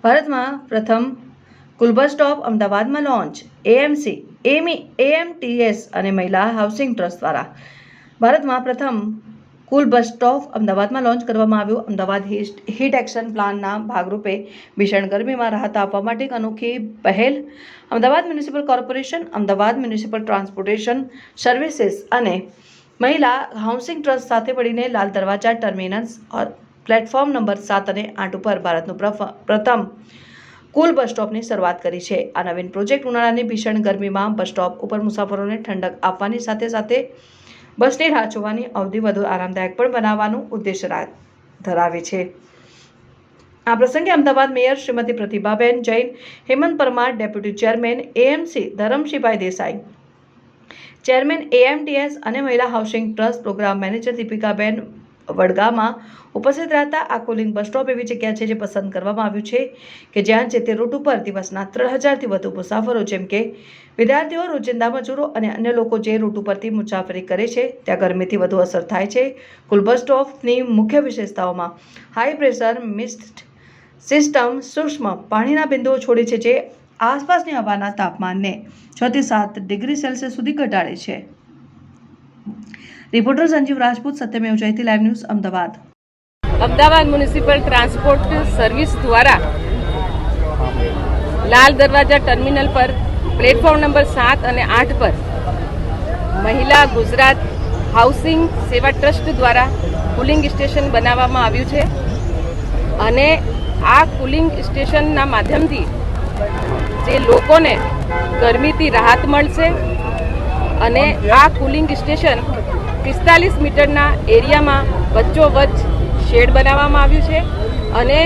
ભારતમાં પ્રથમ કુલ bus stop અમદાવાદમાં લોન્ચ. AMTS અને મહિલા હાઉસિંગ ટ્રસ્ટ દ્વારા ભારતમાં પ્રથમ કુલ બસ સ્ટોપ અમદાવાદમાં લોન્ચ કરવામાં આવ્યું. અમદાવાદ હીટ એક્શન પ્લાનના ભાગરૂપે ભીષણ ગરમીમાં રાહત આપવા માટે એક અનોખી પહેલ Ahmedabad municipal corporation, Ahmedabad municipal transportation services અને મહિલા હાઉસિંગ ટ્રસ્ટ સાથે મળીને Lal Darwaja terminus platform number 7 અને 8 ઉપર ભારતનું પ્રથમ કુલ બસ સ્ટોપની શરૂઆત કરી છે. આ નવીન પ્રોજેક્ટ ઉનાળાની ભીષણ ગરમીમાં બસ સ્ટોપ ઉપર મુસાફરોને ઠંડક આપવાની સાથે સાથે બસની રાહ જોવાની અવધિ વધુ આરામદાયક પણ બનાવવાનું ઉદ્દેશ્ય ધરાવે છે. આ પ્રસંગે Ahmedabad mayor Shrimati Pratibhaben Jain, Hemant Parmar, deputy chairman AMC Dharamshibhai Desai, chairman AMTS અને મહિલા housing trust programme manager દીપિકાબેન Vadgama ઉપસ્થિત રહેતા. આ કુલિંગ બસ સ્ટોપ એવી જગ્યા છે જે પસંદ કરવામાં આવ્યું છે કે જ્યાં જે તે રૂટ ઉપર દિવસના 3000થી વધુ મુસાફરો જેમ કે વિદ્યાર્થીઓ, રોજિંદા મજૂરો અને અન્ય લોકો જે રૂટ ઉપરથી મુસાફરી કરે છે ત્યાં ગરમીથી વધુ અસર થાય છે. કુલ બસ સ્ટોપની મુખ્ય વિશેષતાઓમાં હાઈ પ્રેશર મિસ્ટ સિસ્ટમ સૂક્ષ્મ પાણીના બિંદુઓ છોડે છે જે આસપાસની હવાના તાપમાનને 6 થી 7 ડિગ્રી સેલ્સિયસ સુધી ઘટાડે છે. Reporter Sanjeev Rajput, Satyamev Jayate, live news, Ahmedabad. Ahmedabad municipal transport service દ્વારા લાલ દરવાજા ટર્મિનલ પર પ્લેટફોર્મ નંબર 7 અને 8 પર મહિલા ગુજરાત હાઉસિંગ સેવા ટ્રસ્ટ દ્વારા કુલિંગ સ્ટેશન બનાવવામાં આવ્યું છે અને આ કુલિંગ સ્ટેશનના માધ્યમથી જે લોકોને ગરમીથી રાહત મળશે અને આ કુલિંગ સ્ટેશન 45 મીટરના એરિયામાં વચ્ચોવચ્ચ શેડ બનાવવામાં આવ્યું છે અને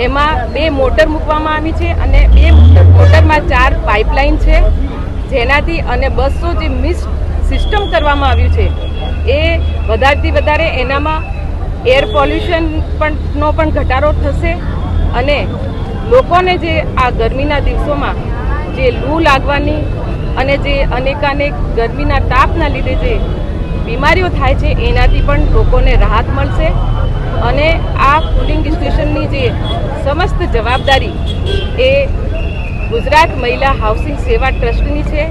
એમાં 2 મોટર મૂકવામાં આવી છે અને 2 મોટરમાં 4 પાઇપલાઇન છે જેનાથી અને 200 જે મિસ્ટ સિસ્ટમ કરવામાં આવ્યું છે એ વધારેથી વધારે એનામાં એર પોલ્યુશન પણ ઘટાડો થશે અને લોકોને જે આ ગરમીના દિવસોમાં જે લૂ લાગવાની અને જે અનેકાનેક ગરમીના તાપના લીધે જે બીમારીઓ થાય છે એનાથી પણ લોકોને રાહત મળશે અને આ કુલિંગ સ્ટેશનની જે સમસ્ત જવાબદારી એ ગુજરાત મહિલા હાઉસિંગ સેવા ટ્રસ્ટની છે.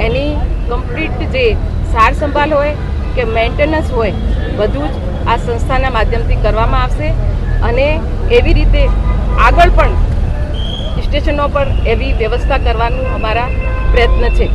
એની કમ્પ્લીટ જે સાર સંભાળ હોય કે મેન્ટેનન્સ હોય બધું જ આ સંસ્થાના માધ્યમથી કરવામાં આવશે અને એવી રીતે આગળ પણ સ્ટેશનો પર એવી વ્યવસ્થા કરવાનું અમારા પ્રયત્ન છે.